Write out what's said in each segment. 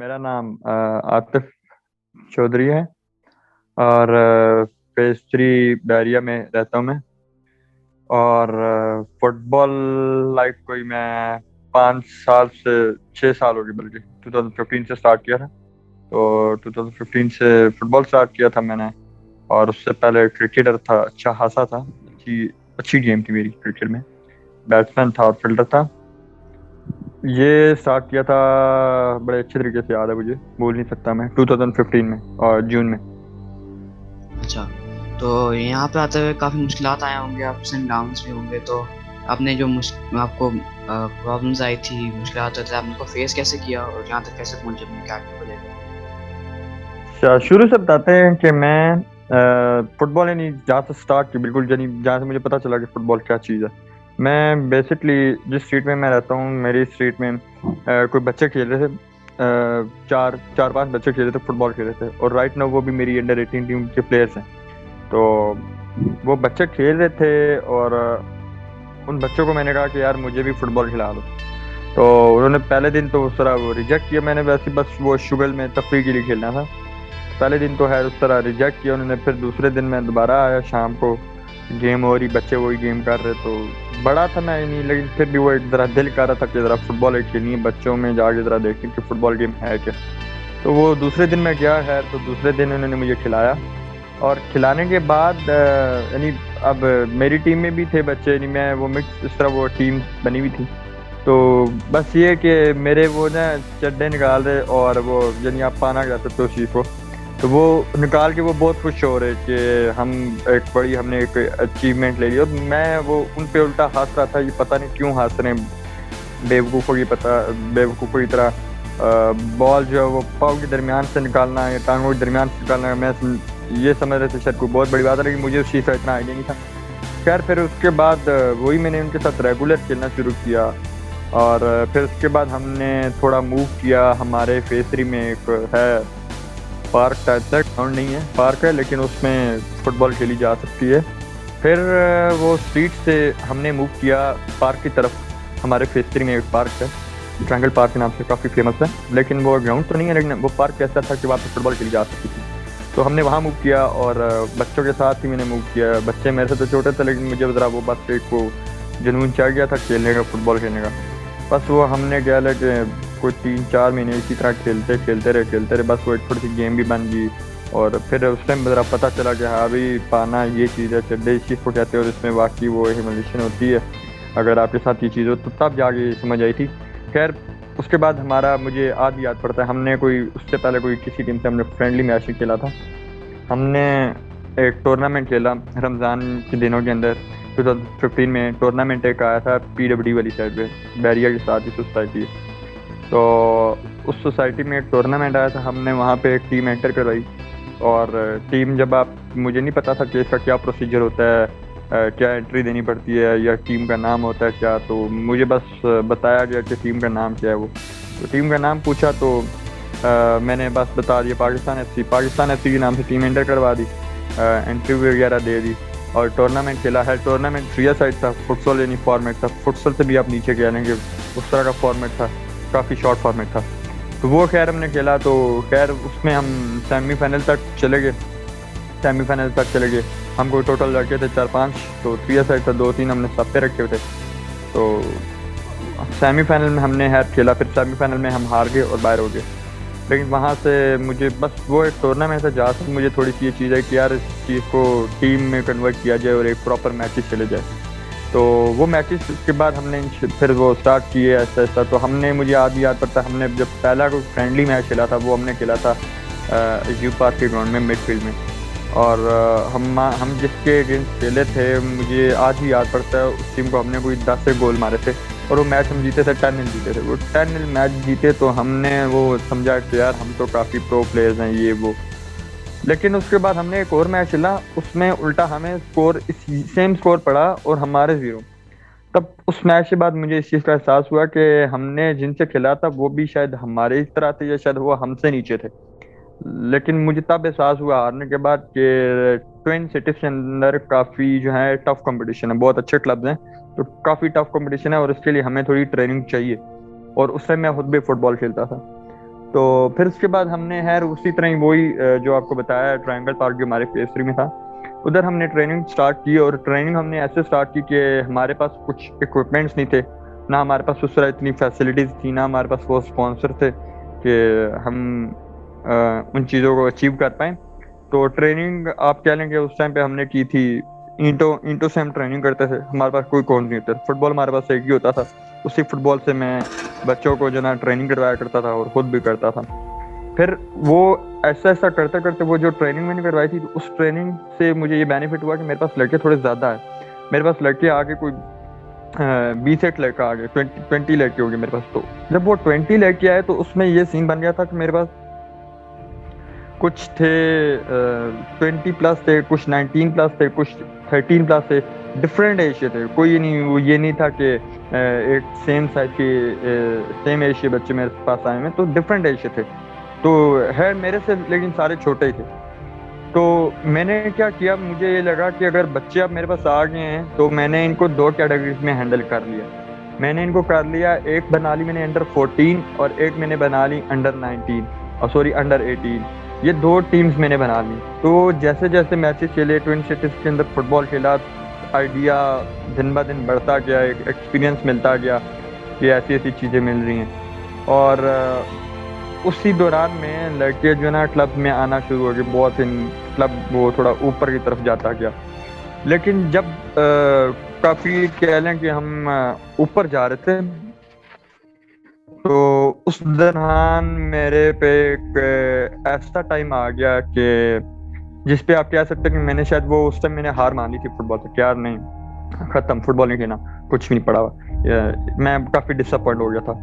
मेरा नाम आतिफ चौधरी है और फेज 3 बैरिया में रहता हूँ मैं। और फुटबॉल लाइफ कोई मैं 5 साल से 6 साल हो गए, बल्कि 2015 से स्टार्ट किया था। तो 2015 से फुटबॉल स्टार्ट किया था मैंने। और उससे पहले क्रिकेटर था, अच्छा खासा था, अच्छी अच्छी गेम थी मेरी क्रिकेट में। बैट्समैन था और फील्डर था। ये स्टार्ट किया था, बड़े अच्छे तरीके से याद है मुझे, भूल नहीं सकता मैं, 2015 में और जून में। अच्छा। तो यहाँ पे आते हुए काफ़ी मुश्किलात आए होंगे, अप्स एंड डाउन्स भी होंगे। तो आपने जो आपको प्रॉब्लम्स आई थी, मुश्किलात आए थे, आपने उसको फेस कैसे किया और यहाँ तक कैसे पहुंचे अपने कैरियर को लेकर? शुरू से बताते हैं कि मैं फुटबॉल, यानी जहाँ से स्टार्ट की, बिल्कुल यानी जहाँ से मुझे पता चला कि फुटबॉल क्या चीज़ है। मैं बेसिकली जिस स्ट्रीट में मैं रहता हूँ, मेरी स्ट्रीट में कोई बच्चे खेल रहे थे। चार चार पांच बच्चे खेल रहे थे, फुटबॉल खेल रहे थे। और राइट नाउ वो भी मेरी अंडर 18 टीम के प्लेयर्स हैं। तो वो बच्चे खेल रहे थे और उन बच्चों को मैंने कहा कि यार मुझे भी फुटबॉल खिला दो। तो उन्होंने पहले दिन तो उस तरह वो रिजेक्ट किया। मैंने वैसे बस वो शुगल में तफरीह के लिए खेलना था। पहले दिन तो है उस तरह रिजेक्ट किया उन्होंने। फिर दूसरे दिन मैं दोबारा आया शाम को, गेम हो रही, बच्चे वही गेम कर रहे। तो बड़ा था मैं नहीं, लेकिन फिर भी वो एक जरा दिल कर रहा था कि जरा फुटबॉल एक खेलनी है, बच्चों में जाके जरा देखें कि फुटबॉल गेम है क्या। तो वो दूसरे दिन मैं गया है, तो दूसरे दिन उन्होंने मुझे खिलाया। और खिलाने के बाद यानी अब मेरी टीम में भी थे बच्चे, यानी मैं वो मिक्स इस तरह वो टीम बनी हुई थी। तो बस ये कि मेरे वो ना चड्डे निकाल रहे, और वो यानी आप पाना कहते थे उस चीज़ को। तो वो निकाल के वो बहुत खुश हो रहे कि हम एक बड़ी हमने एक अचीवमेंट ले ली। और मैं वो उन पे उल्टा हंस रहा था, ये पता नहीं क्यों हंस रहे हैं, बेवकूफ़ों की पता, बेवकूफ़ों की तरह। बॉल जो है वो पाँव के दरमियान से निकालना या टांगों के दरमियान से निकालना है, ये समझ रहे थे शायद कोई बहुत बड़ी बात है, लेकिन मुझे उस चीज़ का इतना आइडिया नहीं था। खैर फिर उसके बाद वही मैंने उनके साथ रेगुलर खेलना शुरू किया। और फिर उसके बाद हमने थोड़ा मूव किया। हमारे फेस 3 में एक है पार्क टाइप का, ग्राउंड नहीं है, पार्क है, लेकिन उसमें फुटबॉल खेली जा सकती है। फिर वो स्ट्रीट से हमने मूव किया पार्क की तरफ। हमारे फेस 3 में एक पार्क है, ट्रायंगल पार्क के नाम से, काफ़ी फेमस है। लेकिन वो ग्राउंड तो नहीं है, लेकिन वो पार्क ऐसा था कि वहाँ पर फुटबॉल खेली जा सकती थी। तो हमने वहाँ मूव किया और बच्चों के साथ ही मैंने मूव किया। बच्चे मेरे से तो छोटे थे, लेकिन मुझे ज़रा वो बस एक वो जुनून चढ़ गया था खेलने का, फुटबॉल खेलने का। बस वो हमने क्या लगे कोई 3-4 महीने इसी तरह खेलते रहे। बस वो एक थोड़ी सी गेम भी बन गई। और फिर उस टाइम ज़रा पता चला कि हाँ भाई पाना ये चीज़ है, चड्डे इस चीज़ को कहते हैं, और इसमें वाकई वो ह्यूमिलेशन होती है अगर आपके साथ ये चीज़ हो। तो तब जाके समझ आई थी। खैर उसके बाद हमारा, मुझे आज याद पड़ता है, हमने कोई उससे पहले कोई किसी टीम से हमने फ्रेंडली मैच नहीं खेला था। हमने एक टूर्नामेंट खेला रमज़ान के दिनों के अंदर। 2015 में टूर्नामेंट एक आया था PWD वाली साइड पे, बैरिया के साथ ही सोसाइटी है। तो उस सोसाइटी में एक टूर्नामेंट आया था, हमने वहाँ पे एक टीम एंटर करवाई। और टीम जब आप, मुझे नहीं पता था कि इसका क्या प्रोसीजर होता है, क्या एंट्री देनी पड़ती है या टीम का नाम होता है क्या। तो मुझे बस बताया गया कि टीम का नाम क्या है वो। तो टीम का नाम पूछा तो मैंने बस बता दिया पाकिस्तान FC के नाम से टीम एंटर करवा दी, एंट्री वगैरह दे दी। और टूर्नामेंट खेला है। टूर्नामेंट 3 साइड था, फुटसॉल यानी फॉर्मेट था, फुटसॉल से भी आप नीचे कह लेंगे, उस तरह का फॉर्मेट था, काफ़ी शॉर्ट फॉर्मेट था। तो वो खैर हमने खेला। तो खैर उसमें हम सेमीफाइनल तक चले गए। हम कोई टोटल लड़के थे 4-5। तो 3 साइड था, 2-3 हमने सब पे रखे हुए थे। तो सेमीफाइनल में हमने हैर खेला, फिर सेमीफाइनल में हम हार गए और बाहर हो गए। लेकिन वहाँ से मुझे बस वो एक टूर्नामेंट था जहाँ से मुझे थोड़ी सी ये चीज़ है कि यार इस चीज़ को टीम में कन्वर्ट किया जाए और एक प्रॉपर मैचेस चले जाए। तो वो मैचेस के बाद हमने फिर वो स्टार्ट किए ऐसा ऐसा। तो हमने, मुझे आज याद पड़ता है, हमने जब पहला कोई फ्रेंडली मैच खेला था वो हमने खेला था यू पार्क के ग्राउंड में, मिडफील्ड में। और हम जिसके अगेंस्ट खेले थे, मुझे आज भी याद पड़ता है, उस टीम को हमने कोई 10 से गोल मारे थे। और वो मैच हम जीते थे, 10-0 जीते थे। वो 10-0 मैच जीते तो हमने वो समझा कि यार हम तो काफ़ी प्रो प्लेयर्स हैं ये वो। लेकिन उसके बाद हमने एक और मैच खेला, उसमें उल्टा हमें स्कोर सेम स्कोर पड़ा और हमारे 0। तब उस मैच के बाद मुझे इस चीज़ का एहसास हुआ कि हमने जिनसे खेला था वो भी शायद हमारे इस तरह थे या शायद वो हमसे नीचे थे। लेकिन मुझे तब एहसास हुआ हारने के बाद कि ट्विन सिटीज के अंदर काफ़ी जो है टफ कंपटीशन है, बहुत अच्छे क्लब्स हैं। तो काफ़ी टफ कंपटीशन है और इसके लिए हमें थोड़ी ट्रेनिंग चाहिए। और उस टाइम मैं खुद भी फुटबॉल खेलता था। तो फिर उसके बाद हमने उसी तरह ही वही जो आपको बताया ट्रायंगल पार्क जो हमारे फेज 3 में था, उधर हमने ट्रेनिंग स्टार्ट की। और ट्रेनिंग हमने ऐसे स्टार्ट की कि हमारे पास कुछ इक्विपमेंट्स नहीं थे, ना हमारे पास उस तरह इतनी फैसिलिटीज़ थी, ना हमारे पास वो स्पॉन्सर थे कि हम उन चीज़ों को अचीव कर पाएँ। तो ट्रेनिंग आप कह लें कि उस टाइम पे हमने की थी ईंटों ईंटों से हम ट्रेनिंग करते थे। हमारे पास कोई कोच नहीं होता, फुटबॉल हमारे पास एक ही होता था। उसी फुटबॉल से मैं बच्चों को जो ना ट्रेनिंग करवाया करता था और खुद भी करता था। फिर वो ऐसा ऐसा करते करते वो जो ट्रेनिंग मैंने करवाई थी, तो उस ट्रेनिंग से मुझे ये बेनिफिट हुआ कि मेरे पास लड़के थोड़े ज़्यादा है। मेरे पास लड़के आगे कोई 20 लड़का आ गए, 20 लड़के हो गए मेरे पास। तो जब वो 20 लड़के आए तो उसमें ये सीन बन गया था कि मेरे पास कुछ थे 20+ थे, कुछ 19+ थे, कुछ 13+ थे। डिफरेंट एज के थे, कोई ये नहीं था कि एक सेम साइज के सेम एज के बच्चे मेरे पास आए हैं, तो डिफरेंट एज के थे। तो है मेरे से, लेकिन सारे छोटे ही थे। तो मैंने क्या किया, मुझे ये लगा कि अगर बच्चे अब मेरे पास आ गए हैं तो मैंने इनको 2 कैटेगरीज में हैंडल कर लिया। मैंने इनको कर लिया, एक बना ली मैंने अंडर 14 और एक मैंने बना ली अंडर 19 और सॉरी अंडर 18। ये 2 टीम्स मैंने बना ली। तो जैसे जैसे मैचेस खेले, ट्विन सिटीज के अंदर फुटबॉल खेला, आइडिया दिन ब दिन बढ़ता गया, एक एक्सपीरियंस मिलता गया कि ऐसी ऐसी चीज़ें मिल रही हैं। और उसी दौरान में लड़के जो ना क्लब में आना शुरू हो गए, बहुत इन क्लब वो थोड़ा ऊपर की तरफ जाता गया। लेकिन जब काफ़ी कह लें कि हम ऊपर जा रहे थे, तो उस दौरान मेरे पे एक ऐसा टाइम आ गया कि जिस पे आप कह सकते हैं कि मैंने शायद वो उस टाइम मैंने हार मान ली थी फुटबॉल से, यार नहीं, खत्म, फुटबॉल नहीं खेलना, कुछ भी नहीं पड़ा हुआ। मैं काफ़ी डिसअपॉइंट हो गया था।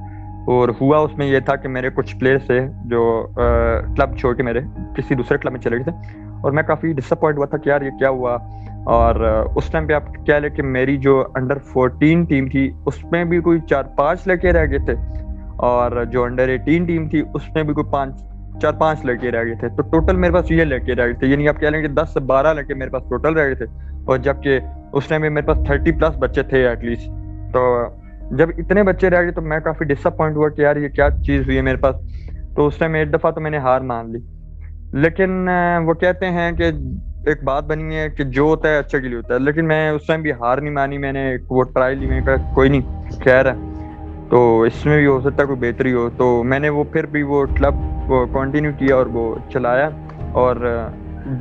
और हुआ उसमें ये था कि मेरे कुछ प्लेयर्स थे जो क्लब छोड़ के मेरे किसी दूसरे क्लब में चले गए थे, और मैं काफ़ी डिसअपॉइंट हुआ था कि यार ये क्या हुआ। और उस टाइम पे आप कह लें कि मेरी जो अंडर 14 टीम थी उसमें भी कोई 4-5 लड़के रह गए थे, और जो अंडर 18 टीम थी उसमें भी कोई 4-5 लड़के रह गए थे। तो टोटल मेरे पास ये लड़के रह गए थे, यानी आप कह लें कि 10 से 12 लड़के मेरे पास टोटल रह गए थे। और जबकि उस टाइम में मेरे पास 30+ बच्चे थे एटलीस्ट। तो जब इतने बच्चे रह गए तो मैं काफ़ी डिसअपॉइंट हुआ कि यार ये क्या चीज़ हुई है मेरे पास। तो उस टाइम एक दफ़ा तो मैंने हार मान ली। लेकिन वो कहते हैं कि एक बात बनी है कि जो होता है अच्छे के लिए होता है। लेकिन मैं उस टाइम भी हार नहीं मानी, मैंने वो ट्राई ली, मैंने कहा कोई नहीं, खैर है, तो इसमें भी हो सकता है कोई बेहतरी हो। तो मैंने वो फिर भी वो क्लब को कंटिन्यू किया और वो चलाया। और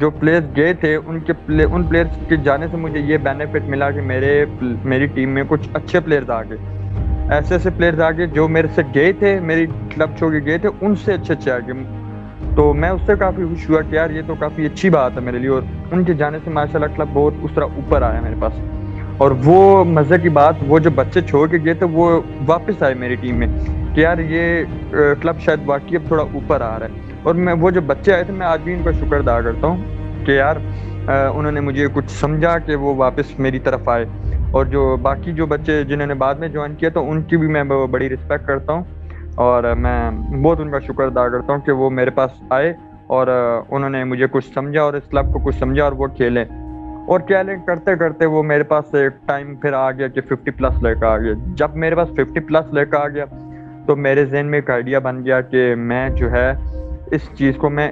जो प्लेयर्स गए थे उन प्लेयर्स के जाने से मुझे ये बेनिफिट मिला कि मेरी टीम में कुछ अच्छे प्लेयर्स आ गए, ऐसे ऐसे प्लेयर्स आ गए जो मेरे से गए थे, मेरी क्लब छोड़ के गए थे, उनसे अच्छे अच्छे आ गए। तो मैं उससे काफ़ी खुश हुआ कि यार ये तो काफ़ी अच्छी बात है मेरे लिए। और उनके जाने से माशाल्लाह क्लब बहुत उस तरह ऊपर आया मेरे पास। और वो मज़े की बात, वो जो बच्चे छोड़ के गए थे वो वापस आए मेरी टीम में कि यार ये क्लब शायद वाकई अब थोड़ा ऊपर आ रहा है। और मैं वो जो बच्चे आए थे, मैं आज भी उनका शुक्र अदा करता हूँ कि यार उन्होंने मुझे कुछ समझा कि वो वापस मेरी तरफ आए। और जो बाकी जो बच्चे जिन्होंने बाद में ज्वाइन किया तो उनकी भी मैं बड़ी रिस्पेक्ट करता हूँ। और मैं बहुत उनका शुक्र अदा करता हूँ कि वो मेरे पास आए और उन्होंने मुझे कुछ समझा और इस क्लब को कुछ समझा और वो खेले। और क्या लें, करते करते वो मेरे पास एक टाइम फिर आ गया कि 50+ लड़का आ गया। जब मेरे पास 50+ लड़का आ गया तो मेरे जहन में एक आइडिया बन गया कि मैं जो है इस चीज़ को मैं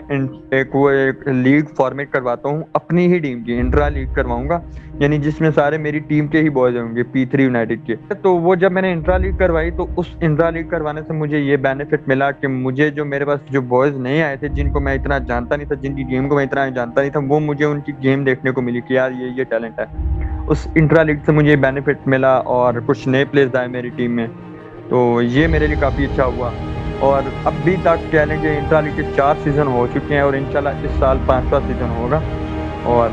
एक लीग फॉर्मेट करवाता हूँ अपनी ही टीम की, इंट्रा लीग करवाऊंगा, यानी जिसमें सारे मेरी टीम के ही बॉयज होंगे, P3 यूनाइटेड के। तो वो जब मैंने इंट्रा लीग करवाई तो उस इंट्रा लीग करवाने से मुझे ये बेनिफिट मिला कि मुझे जो मेरे पास जो बॉयज नहीं आए थे, जिनको मैं इतना जानता नहीं था, जिनकी गेम को मैं इतना जानता नहीं था, वो मुझे उनकी गेम देखने को मिली कि यार ये टैलेंट है। उस इंट्रा लीग से मुझे बेनिफिट मिला और कुछ नए प्लेयर्स आए मेरी टीम में, तो ये मेरे लिए काफ़ी अच्छा हुआ। और अभी तक कह लें कि इंट्रा लीग के 4 सीज़न हो चुके हैं और इंशाल्लाह इस साल 5वां सीज़न होगा। और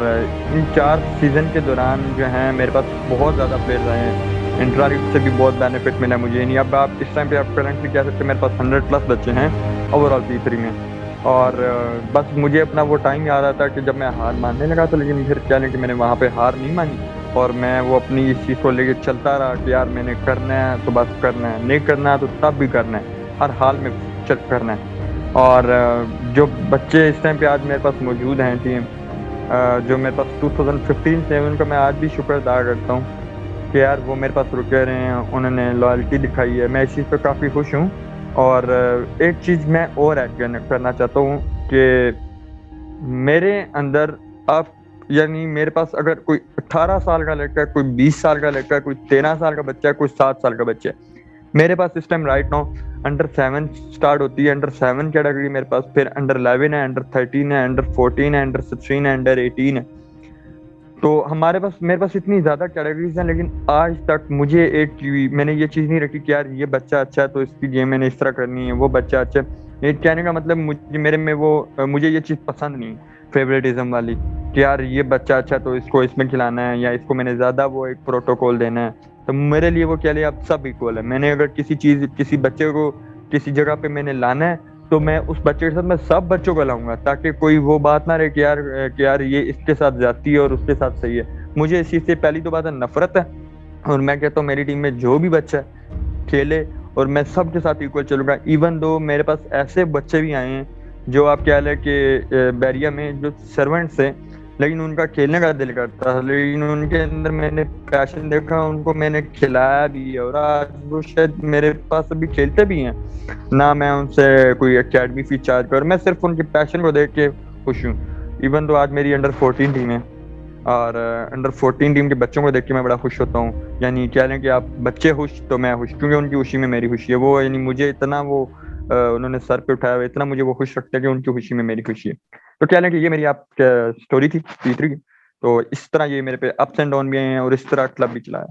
इन 4 सीज़न के दौरान जो है मेरे पास बहुत ज़्यादा प्लेयर्स आए हैं, इंट्रा लीग से भी बहुत बेनिफिट मिला मुझे। यानी अब आप इस टाइम पे आप करंटली कह सकते हैं मेरे पास 100+ बच्चे हैं ओवरऑल P3 में। और बस मुझे अपना वो टाइम याद आता है कि जब मैं हार मानने लगा था, लेकिन फिर क्या लें कि मैंने वहाँ पे हार नहीं मानी और मैं वो अपनी इस चीज़ को लेके चलता रहा कि यार मैंने करना है तो बस करना है, नहीं करना है तो तब भी करना है, हर हाल में चल करना है। और जो बच्चे इस टाइम पे आज मेरे पास मौजूद हैं टीम, जो मेरे पास 2015 से उनका मैं आज भी शुक्र अदा करता हूँ कि यार वो मेरे पास रुके रहे हैं, उन्होंने लॉयल्टी दिखाई है। मैं इस चीज़ पर काफ़ी खुश हूँ और एक चीज़ मैं और ऐड करना चाहता हूँ कि मेरे अंदर अब यानी मेरे पास अगर कोई 18 साल का लड़का है, कोई 20 साल का लड़का है, कोई 13 साल का बच्चा है, कोई 7 साल का बच्चा है, मेरे पास इस time right now under 7 start होती है, अंडर 7 कैटेगरी मेरे पास, फिर अंडर 11 है, अंडर 13 है, अंडर 14 है, अंडर 16 है, अंडर 18 है। तो मेरे पास इतनी ज्यादा कैटेगरीज हैं, लेकिन आज तक मुझे मैंने ये चीज नहीं रखी कि यार ये बच्चा अच्छा है तो इसकी गेम मैंने इस तरह करनी है, वो बच्चा अच्छा है। ये कहने का मतलब मुझे ये चीज पसंद नहीं, फेवरेटिज्म वाली, कि यार ये बच्चा अच्छा है तो इसको इसमें खिलाना है, या इसको मैंने ज्यादा वो एक प्रोटोकॉल देना है। तो मेरे लिए वो क्या लिया, अब सब इक्वल है। मैंने अगर किसी बच्चे को किसी जगह पे मैंने लाना है, तो मैं उस बच्चे के साथ मैं सब बच्चों को लाऊंगा, ताकि कोई वो बात ना रहे कि यार ये इसके साथ जाती है और उसके साथ सही है। मुझे इस चीज से पहली तो बात है नफरत है, और मैं कहता हूँ मेरी टीम में जो भी बच्चा है खेले, और मैं सबके साथ इक्वल चलूंगा। इवन दो मेरे पास ऐसे बच्चे भी आए हैं जो आप क्या है कि बैरिया में जो सर्वेंट्स हैं, लेकिन उनका खेलने का दिल करता है, लेकिन उनके अंदर मैंने पैशन देखा, उनको मैंने खिलाया भी है, और आज वो शायद मेरे पास अभी खेलते भी हैं ना। मैं उनसे कोई एकेडमी फीस चार्ज कर, मैं सिर्फ उनके पैशन को देख के खुश हूँ। इवन तो आज मेरी अंडर 14 टीम है, और अंडर 14 टीम के बच्चों को देख के मैं बड़ा खुश होता हूँ। यानी क्या लें कि आप बच्चे खुश तो मैं खुश, क्योंकि उनकी खुशी में मेरी खुशी है। वो यानी मुझे इतना वो उन्होंने सर पे उठाया हुआ, इतना मुझे वो खुश रखते हैं कि उनकी खुशी में मेरी खुशी है। तो क्या लें कि ये मेरी आप स्टोरी थी तीसरी की। तो इस तरह ये मेरे पे अप्स एंड डाउन भी हैं, और इस तरह क्लब भी चलाया।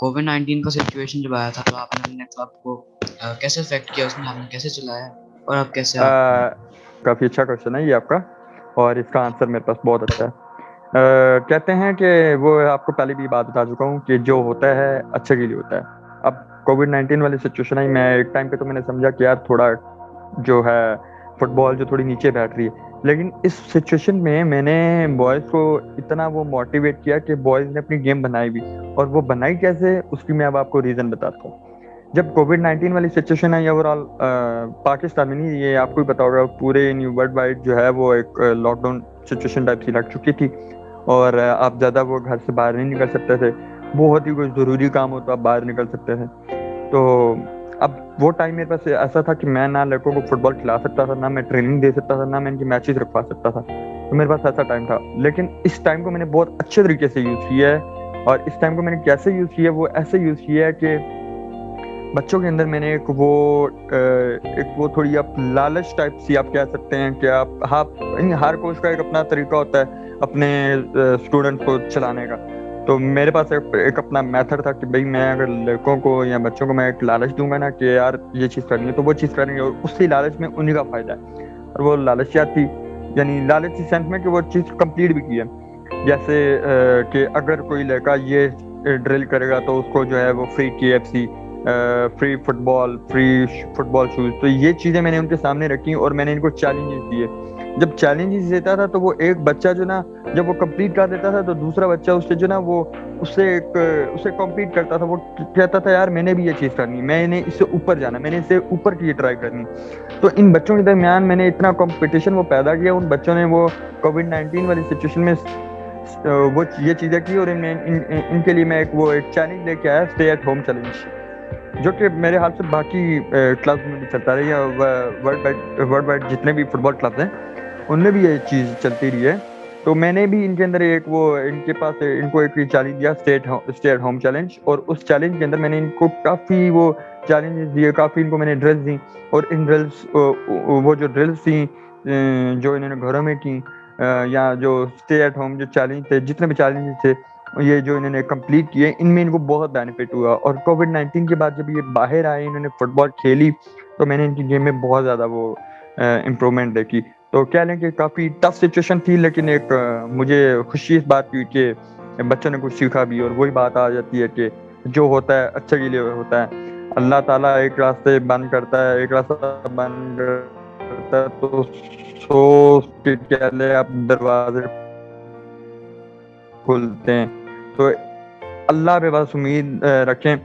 कोविड-19 का सिचुएशन जब आया था तो आपने अपने क्लब को कैसे अफ़ेक्ट किया उसने? आपने कैसे चलाया? और अब कैसे आप काफी अच्छा क्वेश्चन है ये आपका, और इसका आंसर मेरे पास बहुत अच्छा है। कहते हैं कि वो आपको पहले भी बात बता चुका हूँ कि जो होता है अच्छे के लिए होता है। अब कोविड-19 वाली सिचुएशन आई, मैं एक टाइम पे तो मैंने समझा कि यार थोड़ा जो है फुटबॉल जो थोड़ी नीचे बैठ रही है, लेकिन इस सिचुएशन में मैंने बॉयज़ को इतना वो मोटिवेट किया कि बॉयज़ ने अपनी गेम बनाई भी। और वो बनाई कैसे, उसकी मैं अब आपको रीज़न बताता हूँ। जब कोविड-19 वाली सिचुएशन आई ओवरऑल पाकिस्तान में नहीं, ये आपको भी पता होगा, पूरे न्यू वर्ल्ड वाइड जो है वो एक लॉकडाउन सिचुएशन टाइप की लग चुकी थी, और आप ज़्यादा वो घर से बाहर नहीं निकल सकते थे। बहुत ही कोई ज़रूरी काम हो तो आप बाहर निकल सकते थे। तो अब वो टाइम मेरे पास ऐसा था कि मैं ना लड़कों को फुटबॉल खिला सकता था, ना मैं ट्रेनिंग दे सकता था, ना मैं इनकी मैचेस रखवा सकता था। तो मेरे पास ऐसा टाइम था, लेकिन इस टाइम को मैंने बहुत अच्छे तरीके से यूज़ किया है। और इस टाइम को मैंने कैसे यूज़ किया है, वो ऐसे यूज़ किया है कि बच्चों के अंदर मैंने एक वो थोड़ी आप लालच टाइप सी आप कह सकते हैं कि हर कोच का एक अपना तरीका होता है अपने स्टूडेंट को चलाने का। तो मेरे पास एक अपना मेथड था कि भाई मैं अगर लड़कों को या बच्चों को मैं एक लालच दूंगा ना कि यार ये चीज़ करनी है, तो वो चीज़ करेंगे, और उसी लालच में उन्हीं का फायदा है। और वो लालच क्या थी, यानी लालच इस सेंस में कि वो चीज़ कंप्लीट भी की है। जैसे कि अगर कोई लड़का ये ड्रिल करेगा तो उसको जो है वो free KFC, free football shoes, तो ये चीजें मैंने उनके सामने रखी और मैंने इनको चैलेंजेस दिए। जब चैलेंजेस देता था तो वो एक बच्चा जो ना, जब वो कंप्लीट कर देता था तो दूसरा बच्चा उससे जो ना वो उससे कम्पीट करता था। वो कहता था यार मैंने भी ये चीज करनी, मैंने इससे ऊपर जाना, मैंने इससे ऊपर की ट्राई करनी। तो इन बच्चों के दरमियान मैंने इतना कंपटीशन वो पैदा किया, उन बच्चों ने वो कोविड-19 वाली सिचुएशन में वो ये चीजें की, और इनके लिए मैं एक चैलेंज लेके आया, स्टे एट होम चैलेंज, जो कि मेरे हाल से बाकी क्लब्स में भी चलता रही है। वर्ल्ड वाइड जितने भी फुटबॉल क्लब्स हैं उनमें भी ये चीज़ चलती रही है। तो मैंने भी इनके अंदर इनको एक चैलेंज दिया, स्टे एट होम चैलेंज, और उस चैलेंज के अंदर मैंने इनको काफ़ी वो चैलेंजेस दिए, काफ़ी इनको मैंने ड्रिल्स दी। और इन ड्रिल्स वो जो ड्रिल्स थी जो इन्होंने घरों में की, या जो स्टे एट होम जो चैलेंज थे, जितने भी चैलेंजेस थे, ये जो इन्होंने कंप्लीट किए, इनमें इनको बहुत बेनिफिट हुआ। और कोविड-19 के बाद जब ये बाहर आए, इन्होंने फुटबॉल खेली, तो मैंने इनकी गेम में बहुत ज़्यादा वो इम्प्रूवमेंट देखी। तो कह लें कि काफ़ी टफ सिचुएशन थी, लेकिन एक मुझे खुशी इस बात की कि बच्चों ने कुछ सीखा भी, और वही बात आ जाती है कि जो होता है अच्छे के लिए होता है। अल्लाह ताला एक रास्ते बंद करता है, एक रास्ता बंद करता है, तो 100 के कह लें आप दरवाजे खुलते हैं। तो अल्लाह पे बस उम्मीद रखें।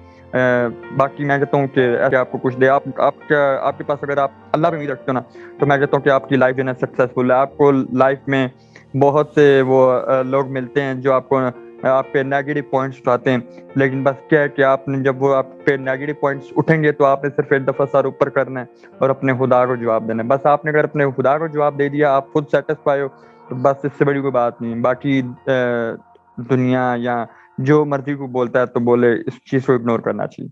बाकी मैं कहता हूँ कि ऐसे आपको कुछ दे, आप क्या, आपके पास अगर आप अल्लाह पे उम्मीद रखते हो ना, तो मैं कहता हूँ कि आपकी लाइफ जो है सक्सेसफुल है। आपको लाइफ में बहुत से वो लोग मिलते हैं जो आपको आप पे नेगेटिव पॉइंट्स उठाते हैं, लेकिन बस क्या है कि आपने जब वो आप पे नेगेटिव पॉइंट्स उठेंगे, तो आपने सिर्फ एक दफ़ा सर ऊपर करना है और अपने खुदा को जवाब देना है। बस आपने अगर अपने खुदा को जवाब दे दिया, आप खुद सेटिस्फाई हो, तो बस इससे बड़ी कोई बात नहीं। बाकी दुनिया या जो मर्जी को बोलता है तो बोले, इस चीज़ को इग्नोर करना चाहिए।